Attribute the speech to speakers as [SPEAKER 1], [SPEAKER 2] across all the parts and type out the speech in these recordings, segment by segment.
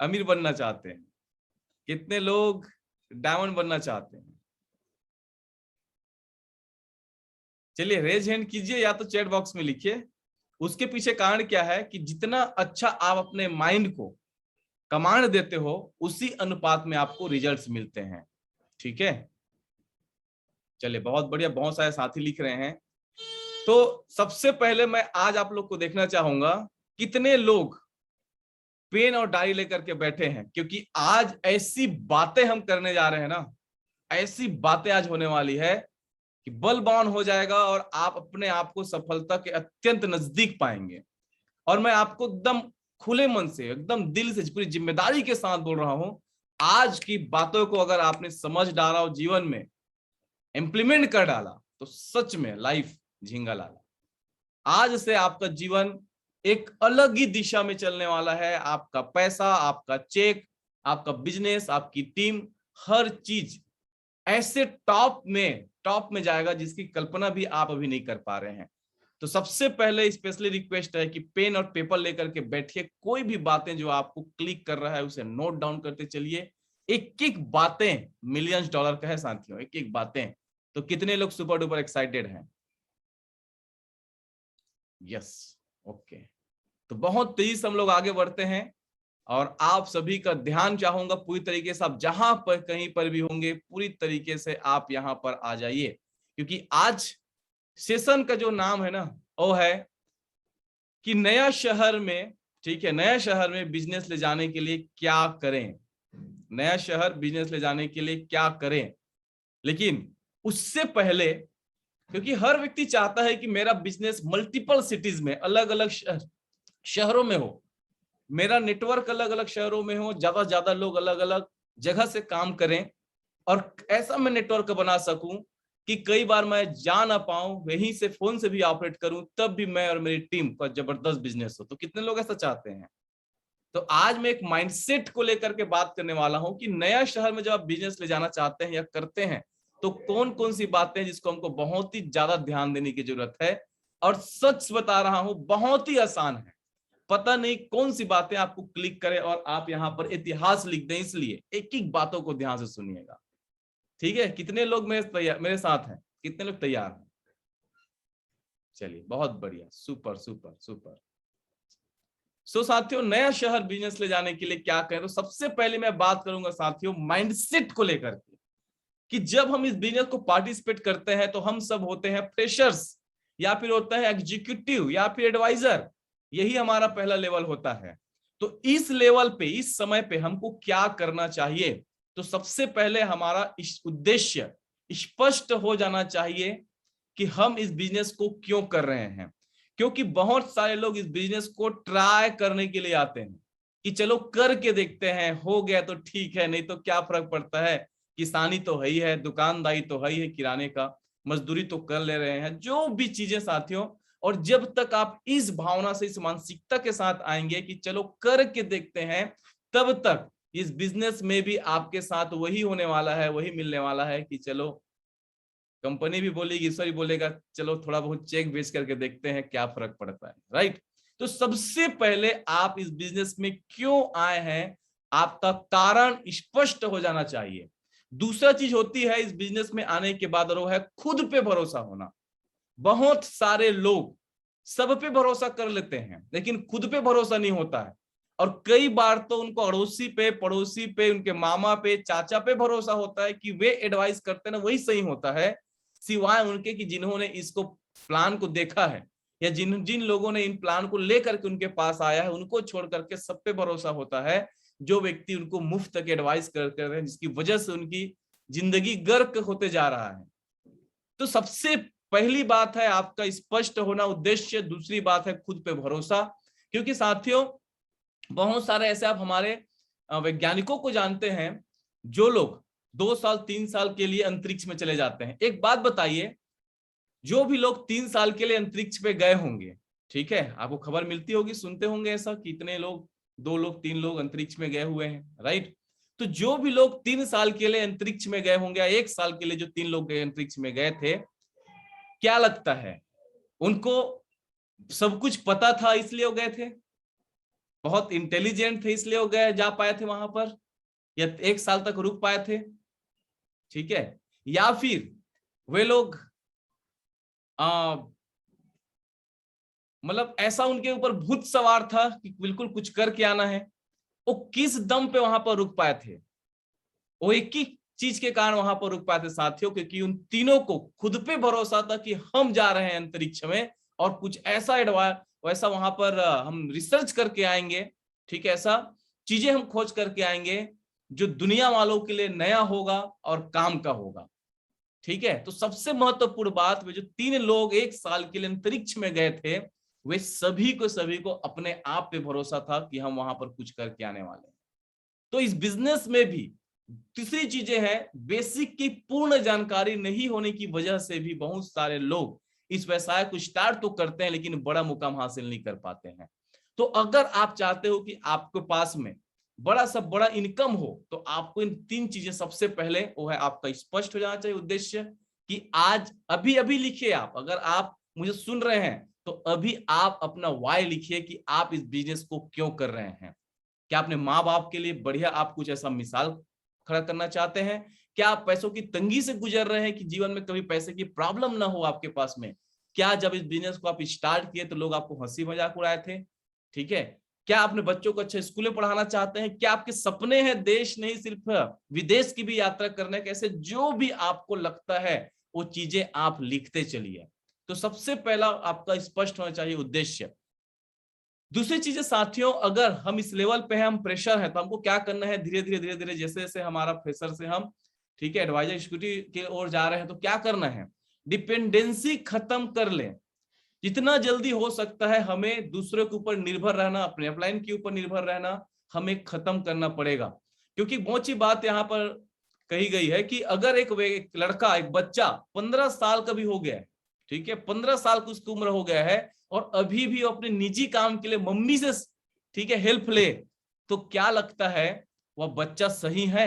[SPEAKER 1] अमीर बनना चाहते हैं? कितने लोग डायमंड बनना चाहते हैं? चलिए रेज हैंड कीजिए या तो चैट बॉक्स में लिखिए। उसके पीछे कारण क्या है कि जितना अच्छा आप अपने माइंड को कमांड देते हो उसी अनुपात में आपको रिजल्ट्स मिलते हैं। ठीक है, चलिए बहुत बढ़िया, बहुत सारे साथी लिख रहे हैं। तो सबसे पहले मैं आज आप लोग को देखना चाहूंगा कितने लोग पेन और डायरी लेकर के बैठे हैं, क्योंकि आज ऐसी बातें हम करने जा रहे हैं ना, ऐसी बातें आज होने वाली है कि बलवान हो जाएगा और आप अपने आप को सफलता के अत्यंत नजदीक पाएंगे। और मैं आपको एकदम खुले मन से, एकदम दिल से, पूरी जिम्मेदारी के साथ बोल रहा हूं, आज की बातों को अगर आपने समझ डाला और जीवन में इंप्लीमेंट कर डाला तो सच में लाइफ झिंगा लाला। आज से आपका जीवन एक अलग ही दिशा में चलने वाला है। आपका पैसा, आपका चेक, आपका बिजनेस, आपकी टीम, हर चीज ऐसे टॉप में जाएगा जिसकी कल्पना भी आप अभी नहीं कर पा रहे हैं। तो सबसे पहले स्पेशली रिक्वेस्ट है कि पेन और पेपर लेकर के बैठिए। कोई भी बातें जो आपको क्लिक कर रहा है उसे नोट डाउन करते चलिए। एक एक बातें मिलियंस डॉलर का है साथियों, एक एक बातें। तो कितने लोग सुपर डुपर एक्साइटेड हैं? Yes, okay. तो बहुत तेजी से हम लोग आगे बढ़ते हैं और आप सभी का ध्यान चाहूंगा पूरी तरीके से, आप जहां पर कहीं पर भी होंगे पूरी तरीके से आप यहां पर आ जाइए, क्योंकि आज सेशन का जो नाम है ना वो है कि नया शहर में, ठीक है, नया शहर में बिजनेस ले जाने के लिए क्या करें। नया शहर बिजनेस ले जाने के लिए क्या करें। लेकिन उससे पहले, क्योंकि हर व्यक्ति चाहता है कि मेरा बिजनेस मल्टीपल सिटीज में, अलग अलग शहरों में हो, मेरा नेटवर्क अलग अलग शहरों में हो, ज्यादा से ज्यादा लोग अलग अलग जगह से काम करें और ऐसा मैं नेटवर्क बना सकूं कि कई बार मैं जा ना पाऊं, वहीं से फोन से भी ऑपरेट करूं, तब भी मैं और मेरी टीम का जबरदस्त बिजनेस हो। तो कितने लोग ऐसा चाहते हैं? तो आज मैं एक माइंडसेट को लेकर के बात करने वाला हूं कि नया शहर में जब आप बिजनेस ले जाना चाहते हैं या करते हैं तो कौन कौन सी बातें हैं जिसको हमको बहुत ही ज्यादा ध्यान देने की जरूरत है। और सच बता रहा हूं, बहुत ही आसान है। पता नहीं कौन सी बातें आपको क्लिक करे और आप यहां पर इतिहास लिख दें, इसलिए एक एक बातों को ध्यान से सुनिएगा। ठीक है, कितने लोग मेरे साथ हैं? कितने लोग तैयार हैं? चलिए बहुत बढ़िया, सुपर सुपर सुपर। सो साथियों, नया शहर बिजनेस ले जाने के लिए क्या करें? तो सबसे पहले मैं बात करूंगा साथियों माइंडसेट को लेकर के, कि जब हम इस बिजनेस को पार्टिसिपेट करते हैं तो हम सब होते हैं फ्रेशर्स, या फिर होता है एग्जीक्यूटिव, या फिर एडवाइजर। यही हमारा पहला लेवल होता है। तो इस लेवल पे, इस समय पे हमको क्या करना चाहिए? तो सबसे पहले हमारा इस उद्देश्य स्पष्ट हो जाना चाहिए कि हम इस बिजनेस को क्यों कर रहे हैं। क्योंकि बहुत सारे लोग इस बिजनेस को ट्राई करने के लिए आते हैं कि चलो करके देखते हैं, हो गया तो ठीक है, नहीं तो क्या फर्क पड़ता है, किसानी तो है ही है, दुकानदारी तो है ही है, किराने का मजदूरी तो कर ले रहे हैं, जो भी चीजें साथियों। और जब तक आप इस भावना से, इस मानसिकता के साथ आएंगे कि चलो करके देखते हैं, तब तक इस बिजनेस में भी आपके साथ वही होने वाला है, वही मिलने वाला है कि चलो कंपनी भी बोलेगी, ईश्वर भी बोलेगा, चलो थोड़ा बहुत चेक बेच करके देखते हैं क्या फर्क पड़ता है। राइट। तो सबसे पहले आप इस बिजनेस में क्यों आए हैं, आपका कारण स्पष्ट हो जाना चाहिए। दूसरा चीज होती है इस बिजनेस में आने के बाद, और वो है खुद पे भरोसा होना। बहुत सारे लोग सब पे भरोसा कर लेते हैं लेकिन खुद पे भरोसा नहीं होता है। और कई बार तो उनको अड़ोसी पे, पड़ोसी पे, उनके मामा पे, चाचा पे भरोसा होता है कि वे एडवाइस करते हैं ना वही सही होता है, सिवाय उनके कि जिन्होंने इसको प्लान को देखा है, या जिन जिन लोगों ने इन प्लान को लेकर के उनके पास आया है, उनको छोड़ करके सब पे भरोसा होता है। जो व्यक्ति उनको मुफ्त के एडवाइस करते हैं, जिसकी वजह से उनकी जिंदगी गर्क होते जा रहा है। तो सबसे पहली बात है आपका स्पष्ट होना उद्देश्य, दूसरी बात है खुद पे भरोसा। क्योंकि साथियों बहुत सारे ऐसे आप हमारे वैज्ञानिकों को जानते हैं जो लोग 2 साल 3 साल के लिए अंतरिक्ष में चले जाते हैं। एक बात बताइए, जो भी लोग 3 साल के लिए अंतरिक्ष पे गए होंगे, ठीक है, आपको खबर मिलती होगी, सुनते होंगे ऐसा, कितने लोग, 2 लोग 3 लोग अंतरिक्ष में गए हुए हैं। राइट। तो जो भी लोग 3 साल के लिए अंतरिक्ष में गए होंगे, 1 साल के लिए जो 3 लोग गए अंतरिक्ष में गए थे, क्या लगता है उनको सब कुछ पता था इसलिए वो गए थे? बहुत इंटेलिजेंट थे इसलिए वो गए, जा पाए थे वहां पर, या 1 साल तक रुक पाए थे, ठीक है, या फिर वे लोग मतलब ऐसा उनके ऊपर भूत सवार था कि बिल्कुल कुछ करके आना है, वो किस दम पे वहां पर रुक पाए थे? वो एक ही चीज के कारण वहां पर रुक पाए थे साथियों, क्योंकि उन तीनों को खुद पे भरोसा था कि हम जा रहे हैं अंतरिक्ष में और कुछ ऐसा वैसा वहां पर हम रिसर्च करके आएंगे, ठीक है, ऐसा चीजें हम खोज करके आएंगे जो दुनिया वालों के लिए नया होगा और काम का होगा, ठीक है। तो सबसे महत्वपूर्ण बात, वे जो 3 लोग 1 साल के लिए अंतरिक्ष में गए थे, वे सभी को अपने आप पे भरोसा था कि हम वहां पर कुछ करके आने वाले हैं। तो इस बिजनेस में भी तीसरी चीजें हैं, बेसिक की पूर्ण जानकारी नहीं होने की वजह से भी बहुत सारे लोग इस व्यवसाय को स्टार्ट तो करते हैं लेकिन बड़ा मुकाम हासिल नहीं कर पाते हैं। तो अगर आप चाहते हो कि आपके पास में बड़ा इनकम हो, तो आपको इन 3 चीजें सबसे पहले वो है, आपका स्पष्ट हो जाना चाहिए उद्देश्य, कि आज अभी अभी लिखिए आप, अगर आप मुझे सुन रहे हैं तो अभी आप अपना वाई लिखिए कि आप इस बिजनेस को क्यों कर रहे हैं। क्या अपने माँ बाप के लिए बढ़िया आप कुछ ऐसा मिसाल खड़ा करना चाहते हैं? क्या आप पैसों की तंगी से गुजर रहे हैं कि जीवन में कभी पैसे की प्रॉब्लम ना हो आपके पास में? क्या जब इस बिजनेस को आप स्टार्ट किए तो लोग आपको हंसी मजाक उड़ाए थे? ठीक है। क्या अपने बच्चों को अच्छे स्कूल में पढ़ाना चाहते हैं? क्या आपके सपने हैं देश नहीं सिर्फ विदेश की भी यात्रा करने के? ऐसे जो भी आपको लगता है वो चीजें आप लिखते चलिए। तो सबसे पहला आपका स्पष्ट होना चाहिए उद्देश्य। दूसरी चीजें साथियों, अगर हम इस लेवल पे हैं, हम प्रेशर है, तो हमको क्या करना है, धीरे धीरे जैसे जैसे हमारा प्रेशर से हम, ठीक है, एडवाइजर एग्जीक्यूटिव की ओर जा रहे हैं, तो क्या करना है, डिपेंडेंसी खत्म कर लें। जितना जल्दी हो सकता है हमें दूसरे के ऊपर निर्भर रहना, अपने अपलाइन के ऊपर निर्भर रहना हमें खत्म करना पड़ेगा। क्योंकि बहुत सी बात यहाँ पर कही गई है कि अगर एक लड़का, एक बच्चा 15 साल का भी हो गया है, ठीक है, 15 साल की उसकी उम्र हो गया है और अभी भी अपने निजी काम के लिए मम्मी से, ठीक है, हेल्प ले, तो क्या लगता है वह बच्चा सही है?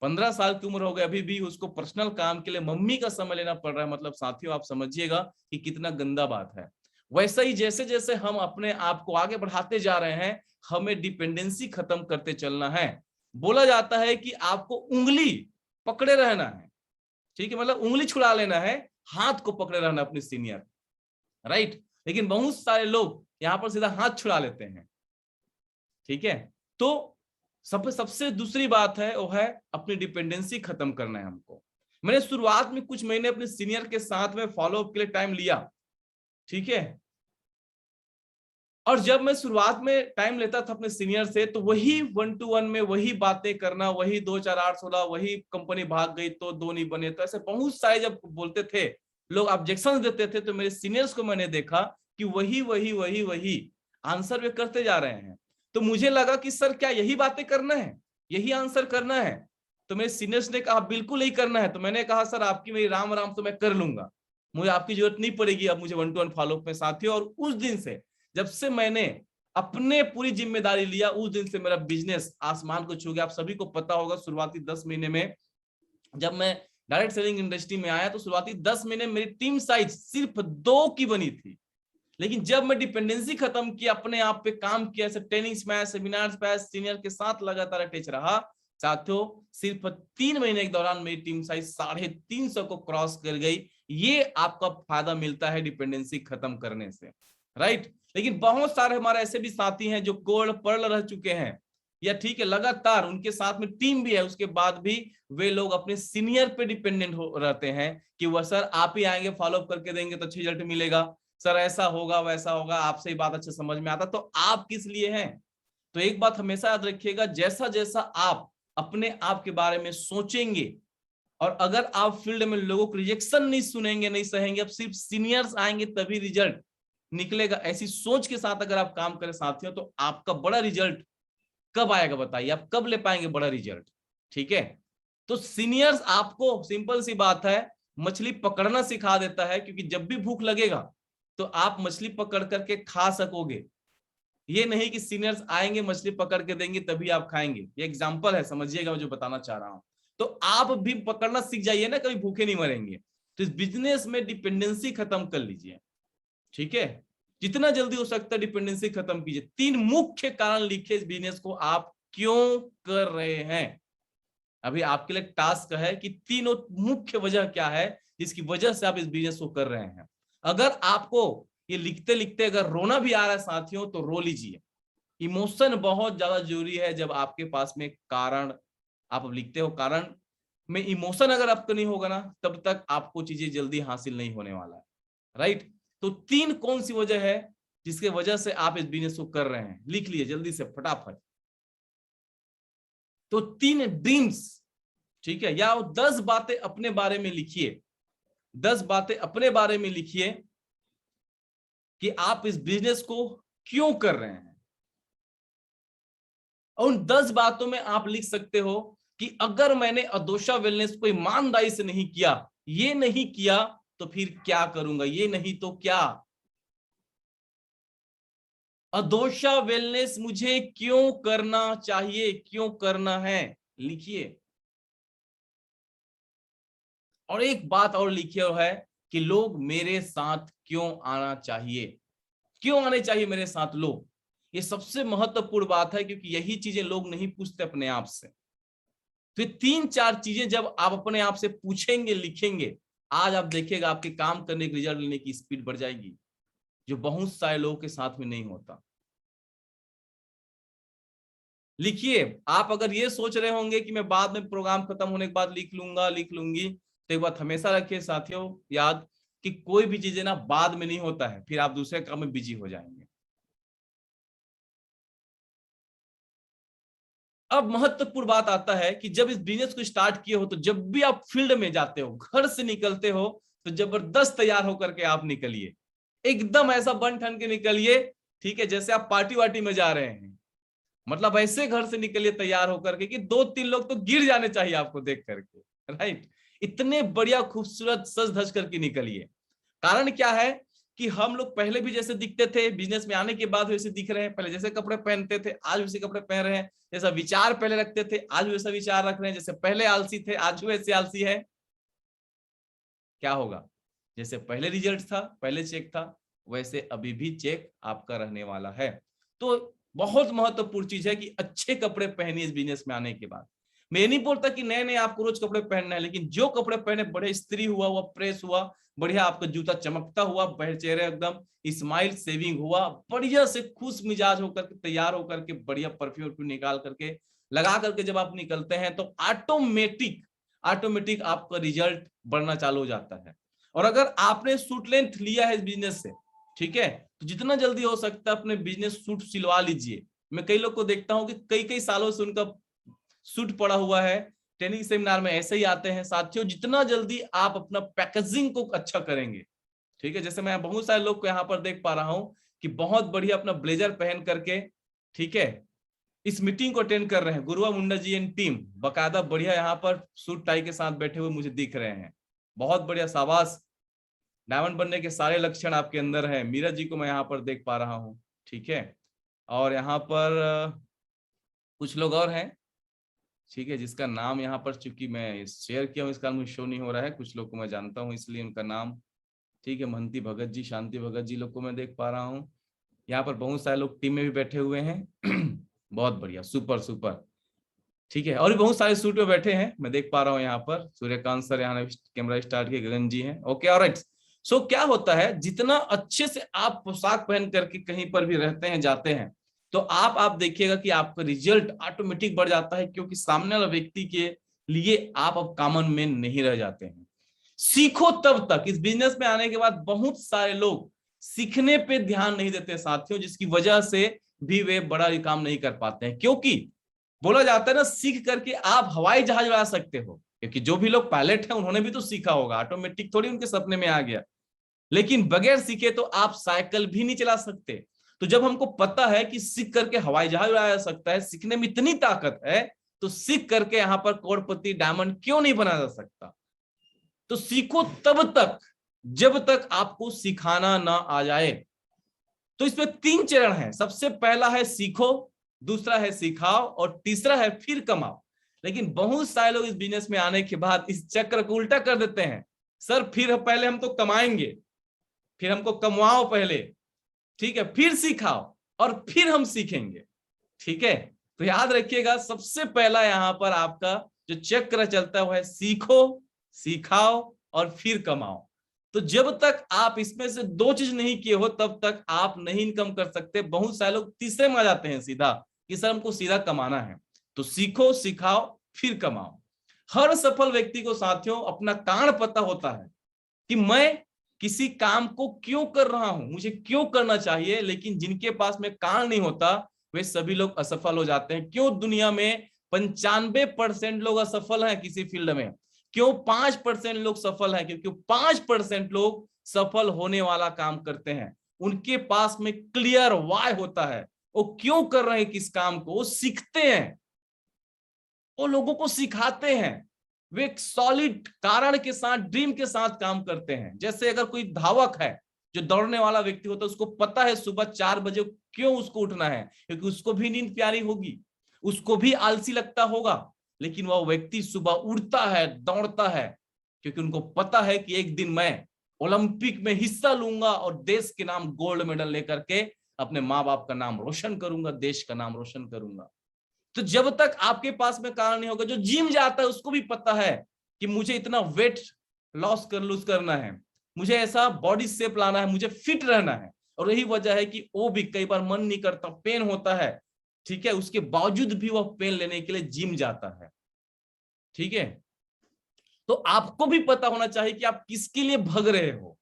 [SPEAKER 1] 15 साल की उम्र हो गई, अभी भी उसको पर्सनल काम के लिए मम्मी का समय लेना पड़ रहा है, मतलब साथियों आप समझिएगा कि कितना गंदा बात है। वैसा ही जैसे जैसे हम अपने आप को आगे बढ़ाते जा रहे हैं, हमें डिपेंडेंसी खत्म करते चलना है। बोला जाता है कि आपको उंगली पकड़े रहना है, ठीक है, मतलब उंगली छुड़ा लेना है, हाथ को पकड़े रहना अपने सीनियर, राइट। लेकिन बहुत सारे लोग यहां पर सीधा हाथ छुड़ा लेते हैं, ठीक है। तो सबसे दूसरी बात है वो है अपनी डिपेंडेंसी खत्म करना है हमको। मैंने शुरुआत में कुछ महीने अपने सीनियर के साथ में फॉलोअप के लिए टाइम लिया, ठीक है, और जब मैं शुरुआत में टाइम लेता था अपने सीनियर से, तो वही 1-to-1 में वही बातें करना, वही 2-4-8-16, वही कंपनी भाग गई तो 2 नहीं बने, तो ऐसे बहुत सारे जब बोलते थे लोग, ऑब्जेक्शन देते थे, तो मेरे सीनियर्स को मैंने देखा कि वही आंसर वे करते जा रहे हैं। तो मुझे लगा कि सर क्या यही बातें करना है, यही आंसर करना है? तो मेरे सीनियर्स ने कहा बिल्कुल यही करना है। तो मैंने कहा सर आपकी मेरी राम राम तो मैं कर लूंगा, मुझे आपकी जरूरत नहीं पड़ेगी अब मुझे 1-to-1 फॉलोअप में साथियों। और उस दिन से, जब से मैंने अपने पूरी जिम्मेदारी लिया, उस दिन से मेरा बिजनेस आसमान को छू गया। आप सभी को पता होगा शुरुआती 10 महीने में जब मैं डायरेक्ट सेलिंग इंडस्ट्री में आया, तो शुरुआती 10 महीने मेरी टीम साइज सिर्फ 2 की बनी थी। लेकिन जब मैं डिपेंडेंसी खत्म किया, अपने आप पे काम किया, ट्रेनिंग्स में, सेमिनार्स पे, सीनियर के साथ लगातार अटैच रहा, साथियों सिर्फ 3 महीने के दौरान मेरी टीम साइज 350 को क्रॉस कर गई। ये आपका फायदा मिलता है डिपेंडेंसी खत्म करने से, राइट। लेकिन बहुत सारे हमारे ऐसे भी साथी हैं जो कोल्ड पर्ल रह चुके हैं, या ठीक है लगातार उनके साथ में टीम भी है, उसके बाद भी वे लोग अपने सीनियर पे डिपेंडेंट हो रहते हैं कि वह सर आप ही आएंगे, फॉलोअप करके देंगे तो अच्छा रिजल्ट मिलेगा, सर ऐसा होगा वैसा होगा, आपसे ही बात अच्छे समझ में आता। तो आप किस लिए हैं? तो एक बात हमेशा याद रखिएगा, जैसा जैसा आप अपने आप के बारे में सोचेंगे, और अगर आप फील्ड में लोगों को रिजेक्शन नहीं सुनेंगे, नहीं सहेंगे, अब सिर्फ सीनियर्स आएंगे तभी रिजल्ट निकलेगा, ऐसी सोच के साथ अगर आप काम करें साथियों, तो आपका बड़ा रिजल्ट कब आएगा बताइए? आप कब ले पाएंगे बड़ा रिजल्ट? ठीक है। तो सीनियर्स आपको सिंपल सी बात है मछली पकड़ना सिखा देता है, क्योंकि जब भी भूख लगेगा तो आप मछली पकड़ करके खा सकोगे। ये नहीं कि सीनियर्स आएंगे मछली पकड़ के देंगे तभी आप खाएंगे। ये एग्जांपल है, समझिएगा जो बताना चाह रहा हूं। तो आप भी पकड़ना सीख जाइए ना, कभी भूखे नहीं मरेंगे। तो इस बिजनेस में डिपेंडेंसी खत्म कर लीजिए, ठीक है। जितना जल्दी हो सकता है डिपेंडेंसी खत्म कीजिए। 3 मुख्य कारण लिखिए इस बिजनेस को आप क्यों कर रहे हैं। अभी आपके लिए टास्क है कि तीनों मुख्य वजह क्या है जिसकी वजह से आप इस बिजनेस को कर रहे हैं। अगर आपको ये लिखते लिखते अगर रोना भी आ रहा है साथियों, तो रो लीजिए। इमोशन बहुत ज्यादा जरूरी है। जब आपके पास में कारण आप लिखते हो, कारण में इमोशन अगर आपका नहीं होगा ना, तब तक आपको चीजें जल्दी हासिल नहीं होने वाला है। राइट। तो 3 कौन सी वजह है जिसके वजह से आप इस बिजनेस को कर रहे हैं, लिख लिए जल्दी से फटाफट। तो 3 ड्रीम्स, ठीक है, या 10 बातें अपने बारे में लिखिए। 10 बातें अपने बारे में लिखिए कि आप इस बिजनेस को क्यों कर रहे हैं। और उन 10 बातों में आप लिख सकते हो कि अगर मैंने अदोशा वेलनेस को ईमानदारी से नहीं किया, ये नहीं किया, तो फिर क्या करूंगा, ये नहीं तो क्या। अदोशा वेलनेस मुझे क्यों करना चाहिए, क्यों करना है, लिखिए। और एक बात और लिखिए और है कि लोग मेरे साथ क्यों आना चाहिए, क्यों आने चाहिए मेरे साथ लोग। ये सबसे महत्वपूर्ण बात है, क्योंकि यही चीजें लोग नहीं पूछते अपने आप से। तो ये 3-4 चीजें जब आप अपने आप से पूछेंगे, लिखेंगे, आज आप देखिएगा आपके काम करने की, रिजल्ट लेने की स्पीड बढ़ जाएगी, जो बहुत सारे लोगों के साथ में नहीं होता। लिखिए। आप अगर ये सोच रहे होंगे कि मैं बाद में प्रोग्राम खत्म होने के बाद लिख लूंगा, लिख लूंगी, तो एक बात हमेशा रखिए साथियों याद, कि कोई भी चीजें ना बाद में नहीं होता है, फिर आप दूसरे काम में बिजी हो जाएंगे। अब महत्वपूर्ण बात आता है कि जब इस बिजनेस को स्टार्ट किए हो, तो जब भी आप फील्ड में जाते हो, घर से निकलते हो, तो जबरदस्त तैयार होकर के आप निकलिए। एकदम ऐसा बन ठन के निकलिए, ठीक है, जैसे आप पार्टी वार्टी में जा रहे हैं। मतलब ऐसे घर से निकलिए तैयार होकर के कि 2-3 लोग तो गिर जाने चाहिए आपको देख करके। राइट। इतने बढ़िया खूबसूरत सज धज करके निकलिए। कारण क्या है कि हम लोग पहले भी जैसे दिखते थे, बिजनेस में आने के बाद वैसे दिख रहे हैं। पहले जैसे कपड़े पहनते थे, आज वैसे कपड़े पहन रहे हैं। जैसा विचार पहले रखते थे, आज वैसा विचार रख रहे हैं। जैसे पहले आलसी थे, आज भी वैसे आलसी है। क्या होगा, जैसे पहले रिजल्ट था, पहले चेक था, वैसे अभी भी चेक आपका रहने वाला है। तो बहुत महत्वपूर्ण चीज है कि अच्छे कपड़े पहनिए इस बिजनेस में आने के बाद। मैं नहीं बोलता कि नए नए आपको रोज कपड़े पहनना है, लेकिन जो कपड़े पहने बड़े इस्त्री हुआ, वो प्रेस हुआ, बढ़िया आपका जूता चमकता हुआ, चेहरे एकदम स्माइल सेविंग हुआ, बढ़िया से खुश मिजाज होकर के तैयार होकर के, बढ़िया परफ्यूम निकाल करके लगा करके जब आप निकलते हैं, तो ऑटोमेटिक आपका रिजल्ट बढ़ना चालू हो जाता है। और अगर आपने सूट लेंथ लिया है इस बिजनेस से, ठीक है, तो जितना जल्दी हो सकता है अपने बिजनेस सूट सिलवा लीजिए। मैं कई लोग को देखता हूं कि कई कई सालों से उनका सूट पड़ा हुआ है, ट्रेनिंग सेमिनार में ऐसे ही आते हैं। साथियों, जितना जल्दी आप अपना पैकेजिंग को अच्छा करेंगे, ठीक है, जैसे मैं बहुत सारे लोग को यहाँ पर देख पा रहा हूं कि बहुत बढ़िया अपना ब्लेजर पहन करके, ठीक है, इस मीटिंग को अटेंड कर रहे हैं। गुरुआ मुंडा जी एंड टीम बकायदा बढ़िया यहाँ पर सूट टाई के साथ बैठे हुए मुझे दिख रहे हैं। बहुत बढ़िया, शाबाश। डायमंड बनने के सारे लक्षण आपके अंदर है। मीरा जी को मैं यहाँ पर देख पा रहा हूँ, ठीक है। और यहाँ पर कुछ लोग और हैं, ठीक है, जिसका नाम यहाँ पर चूंकि मैं शेयर किया हूँ इसका मुझे शो नहीं हो रहा है। कुछ लोग को मैं जानता हूँ इसलिए उनका नाम, ठीक है, महंती भगत जी, शांति भगत जी लोग को मैं देख पा रहा हूँ। यहाँ पर बहुत सारे लोग टीम में भी बैठे हुए हैं। बहुत बढ़िया, सुपर सुपर, ठीक है। और भी बहुत सारे सूट में बैठे हैं, मैं देख पा रहा हूँ यहाँ पर। सूर्यकांत सर यहाँ कैमरा स्टार्ट किए, गगन जी हैं, ओके, ऑलराइट। सो क्या होता है, जितना अच्छे से आप पोशाक पहन करके कहीं पर भी रहते हैं, जाते हैं, तो आप देखिएगा कि आपका रिजल्ट ऑटोमेटिक बढ़ जाता है, क्योंकि सामने वाला व्यक्ति के लिए आप अब कॉमन मैन नहीं रह जाते हैं। सीखो तब तक। इस बिजनेस में आने के बाद बहुत सारे लोग सीखने पे ध्यान नहीं देते साथियों, जिसकी वजह से भी वे बड़ा काम नहीं कर पाते हैं। क्योंकि बोला जाता है ना, सीख करके आप हवाई जहाज उड़ा सकते हो, क्योंकि जो भी लोग पायलट हैं उन्होंने भी तो सीखा होगा, ऑटोमेटिक थोड़ी उनके सपने में आ गया। लेकिन बगैर सीखे तो आप साइकिल भी नहीं चला सकते। तो जब हमको पता है कि सीख करके हवाई जहाज उड़ाया जा सकता है, सीखने में इतनी ताकत है, तो सीख करके यहां पर करोड़पति डायमंड क्यों नहीं बना जा सकता। तो सीखो तब तक जब तक आपको सिखाना ना आ जाए। तो इसमें 3 चरण हैं। सबसे पहला है सीखो, दूसरा है सिखाओ, और तीसरा है फिर कमाओ। लेकिन बहुत सारे लोग इस बिजनेस में आने के बाद इस चक्र को उल्टा कर देते हैं। सर फिर पहले हम तो कमाएंगे, फिर हमको कमवाओ पहले, ठीक है, फिर सिखाओ और फिर हम सीखेंगे। ठीक है, तो याद रखिएगा सबसे पहला यहां पर आपका जो चक्र चलता है वो है सीखो, सिखाओ और फिर कमाओ। तो जब तक आप इसमें से दो चीज नहीं किए हो तब तक आप नहीं इनकम कर सकते। बहुत सारे लोग तीसरे में आ जाते हैं सीधा कि सर हमको सीधा कमाना है। तो सीखो, सिखाओ, फिर कमाओ। हर सफल व्यक्ति को साथियों अपना कारण पता होता है कि मैं किसी काम को क्यों कर रहा हूं, मुझे क्यों करना चाहिए। लेकिन जिनके पास में कारण नहीं होता वे सभी लोग असफल हो जाते हैं। क्यों दुनिया में 95% लोग असफल हैं किसी फील्ड में, क्यों 5% लोग सफल हैं? क्योंकि 5% लोग सफल होने वाला काम करते हैं। उनके पास में क्लियर वाय होता है, वो क्यों कर रहे हैं किस काम को, वो सीखते हैं, वो लोगों को सिखाते हैं। वे एक सॉलिड कारण के साथ, ड्रीम के साथ काम करते हैं। जैसे अगर कोई धावक है, जो दौड़ने वाला व्यक्ति होता है, उसको पता है सुबह 4 बजे क्यों उसको उठना है, क्योंकि उसको भी नींद प्यारी होगी, उसको भी आलसी लगता होगा, लेकिन वह व्यक्ति सुबह उठता है, दौड़ता है, क्योंकि उनको पता है कि एक दिन मैं ओलंपिक में हिस्सा लूंगा और देश के नाम गोल्ड मेडल लेकर के अपने माँ बाप का नाम रोशन करूंगा, देश का नाम रोशन करूंगा। तो जब तक आपके पास में कारण नहीं होगा, जो जिम जाता है उसको भी पता है कि मुझे इतना वेट लूज करना है, मुझे ऐसा बॉडी शेप लाना है, मुझे फिट रहना है। और यही वजह है कि वो भी कई बार मन नहीं करता, पेन होता है, ठीक है, उसके बावजूद भी वह पेन लेने के लिए जिम जाता है। ठीक है, तो आपको भी पता होना चाहिए कि आप किसके लिए भाग रहे हो।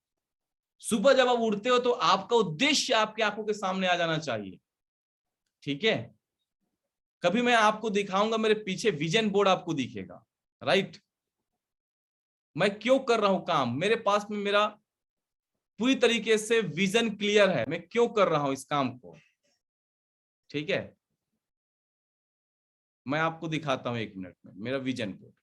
[SPEAKER 1] सुबह जब आप उठते हो तो आपका उद्देश्य आपकी आंखों के सामने आ जाना चाहिए। ठीक है, कभी मैं आपको दिखाऊंगा, मेरे पीछे विजन बोर्ड आपको दिखेगा, राइट। मैं क्यों कर रहा हूं काम, मेरे पास में मेरा पूरी तरीके से विजन क्लियर है, मैं क्यों कर रहा हूं इस काम को। ठीक है, मैं आपको दिखाता हूं 1 मिनट में मेरा विजन बोर्ड।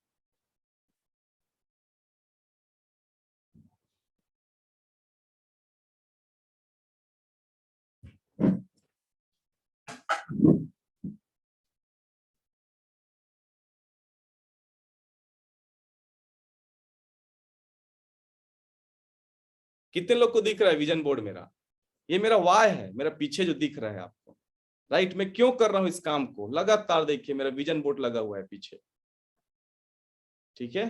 [SPEAKER 1] कितने लोग को दिख रहा है विजन बोर्ड मेरा? ये मेरा वाय है, मेरा पीछे जो दिख रहा है आपको, राइट। मैं क्यों कर रहा हूं इस काम को, लगातार देखिए मेरा विजन बोर्ड लगा हुआ है पीछे। ठीक है,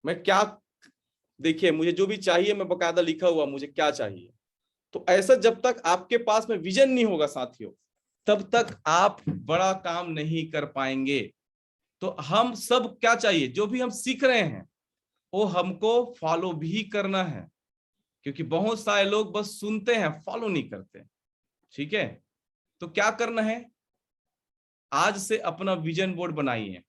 [SPEAKER 1] मैं क्या, देखिए मुझे जो भी चाहिए मैं बकायदा लिखा हुआ मुझे क्या चाहिए। तो ऐसा जब तक आपके पास में विजन नहीं होगा साथियों, तब तक आप बड़ा काम नहीं कर पाएंगे। तो हम सब क्या चाहिए, जो भी हम सीख रहे हैं वो हमको फॉलो भी करना है, क्योंकि बहुत सारे लोग बस सुनते हैं, फॉलो नहीं करते। ठीक है, तो क्या करना है, आज से अपना विजन बोर्ड बनाइए।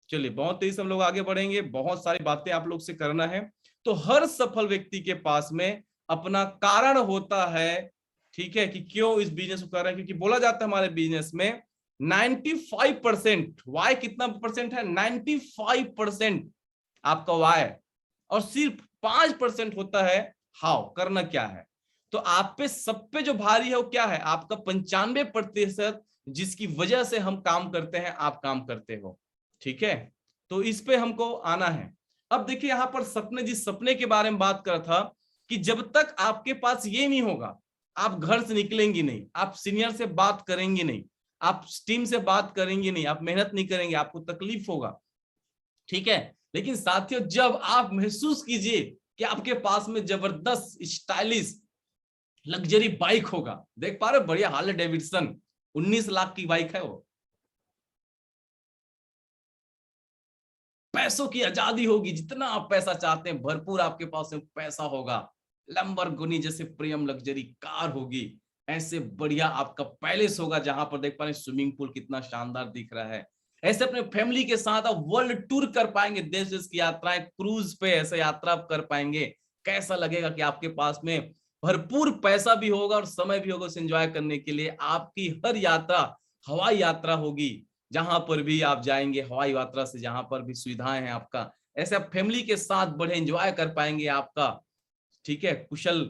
[SPEAKER 1] चलिए बहुत तेजी से हम लोग आगे बढ़ेंगे, बहुत सारी बातें आप लोग से करना है। तो हर सफल व्यक्ति के पास में अपना कारण होता है, ठीक है, कि क्यों इस बिजनेस को कर रहे हैं। क्योंकि बोला जाता है हमारे बिजनेस में 95%, वाई कितना परसेंट है, 95% आपका वाई, और सिर्फ 5% होता है हाउ, करना क्या है। तो आप पे सब पे जो भारी है वो क्या है, आपका 95% जिसकी वजह से हम काम करते हैं, आप काम करते हो। ठीक है, तो इस पे हमको आना है। अब देखिए यहां पर सपने, जिस सपने के बारे में बात कर रहा था, कि जब तक आपके पास ये नहीं होगा आप घर से निकलेंगे नहीं, आप सीनियर से बात करेंगे नहीं, आप टीम से बात करेंगे नहीं, आप मेहनत नहीं करेंगे, आपको तकलीफ होगा। ठीक है, लेकिन साथियों जब आप महसूस कीजिए कि आपके पास में जबरदस्त स्टाइलिश लग्जरी बाइक होगा, देख पा रहे हो, बढ़िया हार्ले डेविडसन 19 लाख की बाइक है वो, पैसों की आजादी होगी, जितना आप पैसा चाहते हैं भरपूर आपके पास में पैसा होगा, लंबरगिनी जैसे प्रीमियम लग्जरी कार होगी, ऐसे बढ़िया आपका पैलेस होगा जहां पर देख पा रहे स्विमिंग पूल कितना शानदार दिख रहा है। ऐसे अपने फैमिली के साथ आप वर्ल्ड टूर कर पाएंगे, देश देश की यात्राएं, क्रूज पे ऐसे यात्रा कर पाएंगे। कैसा लगेगा कि आपके पास में भरपूर पैसा भी होगा और समय भी होगा उसे एंजॉय करने के लिए। आपकी हर यात्रा हवाई यात्रा होगी, जहां पर भी आप जाएंगे हवाई यात्रा से, जहां पर भी सुविधाएं हैं आपका, ऐसे आप फैमिली के साथ बड़े एंजॉय कर पाएंगे आपका। ठीक है, कुशल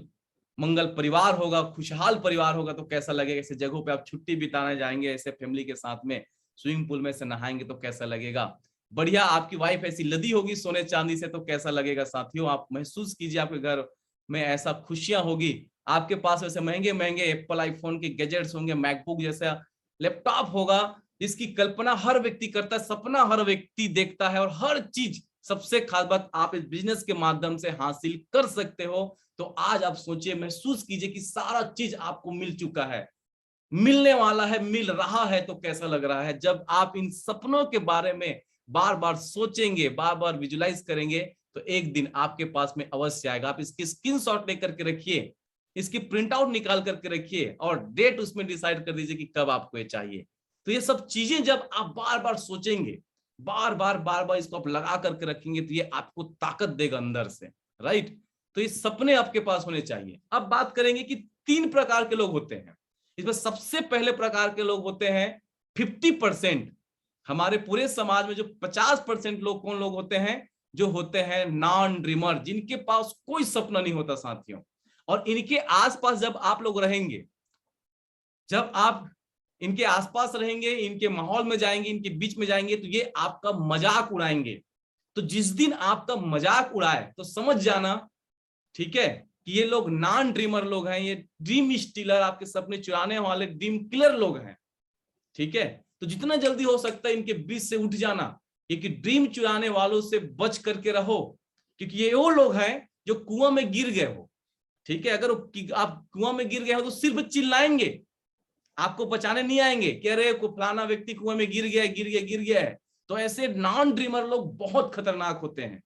[SPEAKER 1] मंगल परिवार होगा, खुशहाल परिवार होगा, तो कैसा लगेगा। ऐसे जगहों पे आप छुट्टी बिताने जाएंगे ऐसे फैमिली के साथ में, स्विमिंग पूल में से नहाएंगे तो कैसा लगेगा। बढ़िया आपकी वाइफ ऐसी लदी होगी सोने चांदी से, तो कैसा लगेगा साथियों। आप महसूस कीजिए आपके घर में ऐसा खुशियां होगी। आपके पास वैसे महंगे महंगे एप्पल आईफोन के गैजेट्स होंगे, मैकबुक जैसा लैपटॉप होगा, जिसकी कल्पना हर व्यक्ति करता है, सपना हर व्यक्ति देखता है, और हर चीज, सबसे खास बात, आप इस बिजनेस के माध्यम से हासिल कर सकते हो। तो आज आप सोचिए, महसूस कीजिए कि सारा चीज आपको मिल चुका है, मिलने वाला है, मिल रहा है, तो कैसा लग रहा है। जब आप इन सपनों के बारे में बार बार सोचेंगे, बार बार विजुलाइज करेंगे, तो एक दिन आपके पास में अवश्य आएगा। आप इसकी स्क्रीनशॉट लेकर के रखिए, इसकी प्रिंट आउट निकाल करके रखिए, और डेट उसमें डिसाइड कर दीजिए कि कब आपको ये चाहिए। तो ये सब चीजें जब आप बार बार सोचेंगे, बार बार इसको आप लगा करके रखेंगे, तो ये आपको ताकत देगा अंदर से, राइट। तो ये सपने आपके पास होने चाहिए। अब बात करेंगे कि 3 प्रकार के लोग होते हैं। इसमें सबसे पहले प्रकार के लोग होते हैं 50%। हमारे पूरे समाज में जो 50% लोग कौन लोग होते हैं, जो होते हैं नॉन ड्रीमर, जिनके पास कोई सपना नहीं होता साथियों। और इनके आसपास जब आप लोग रहेंगे, जब आप इनके आसपास रहेंगे, इनके माहौल में जाएंगे, इनके बीच में जाएंगे, तो ये आपका मजाक उड़ाएंगे। तो जिस दिन आपका मजाक उड़ाए तो समझ जाना, ठीक है, कि ये लोग नॉन ड्रीमर लोग हैं, ये ड्रीम स्टीलर, आपके सपने चुराने वाले ड्रीम किलर लोग हैं, ठीक है। तो जितना जल्दी हो सकता है इनके बीच से उठ जाना, क्योंकि ड्रीम चुराने वालों से बच करके रहो, क्योंकि ये वो लोग हैं जो कुआं में गिर गए हो, ठीक है। अगर आप कुआं में गिर गए हो तो सिर्फ चिल्लाएंगे, आपको बचाने नहीं आएंगे कि अरे को फलाना व्यक्ति कुएं में गिर गया गिर गया गिर गया है। तो ऐसे नॉन ड्रीमर लोग बहुत खतरनाक होते हैं,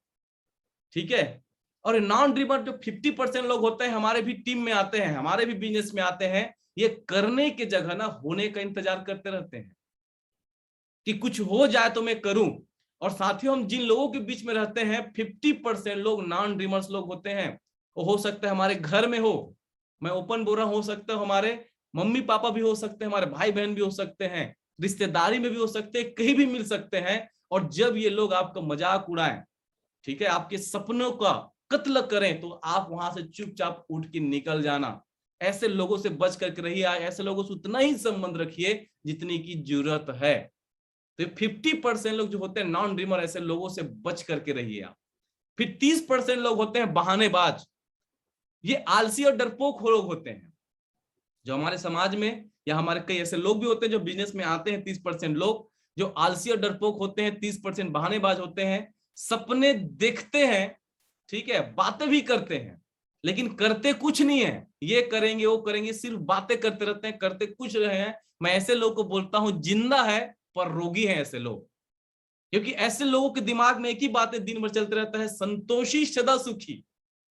[SPEAKER 1] ठीक है। और नॉन ड्रीमर जो 50% लोग होते हैं, हमारे भी टीम में आते हैं, हमारे भी बिजनेस में आते हैं, ये करने की जगह ना होने का इंतजार करते रहते हैं कि कुछ हो जाए तो मैं करूं। और साथियों, हम जिन लोगों के बीच में रहते हैं, 50% लोग नॉन ड्रीमर्स लोग होते हैं। वो हो सकता है हमारे घर में हो, मैं ओपन बोल रहा हूं, हो सकता है हमारे मम्मी पापा भी हो सकते हैं, हमारे भाई बहन भी हो सकते हैं, रिश्तेदारी में भी हो सकते हैं, कहीं भी मिल सकते हैं। और जब ये लोग आपका मजाक उड़ाएं, ठीक है, आपके सपनों का कत्ल करें, तो आप वहां से चुपचाप उठ के निकल जाना। ऐसे लोगों से बच करके रहिए, ऐसे लोगों से उतना ही संबंध रखिए जितनी की जरूरत है। तो 50% लोग जो होते हैं नॉन ड्रीमर, ऐसे लोगों से बच करके रहिए आप। फिर 30% लोग होते हैं बहानेबाज। ये आलसी और डरपोक लोग होते हैं, जो हमारे समाज में, या हमारे कई ऐसे लोग भी होते हैं जो बिजनेस में आते हैं। 30% लोग जो आलसी और डरपोक होते हैं, 30% बहानेबाज होते हैं। सपने देखते हैं, ठीक है, बातें भी करते हैं, लेकिन करते कुछ नहीं है। ये करेंगे वो करेंगे, सिर्फ बातें करते रहते हैं, करते कुछ रहे हैं। मैं ऐसे लोग को बोलता हूं जिंदा है पर रोगी है ऐसे लोग, क्योंकि ऐसे लोगों के दिमाग में एक ही बातें दिन भर चलते रहता है, संतोषी सदा सुखी।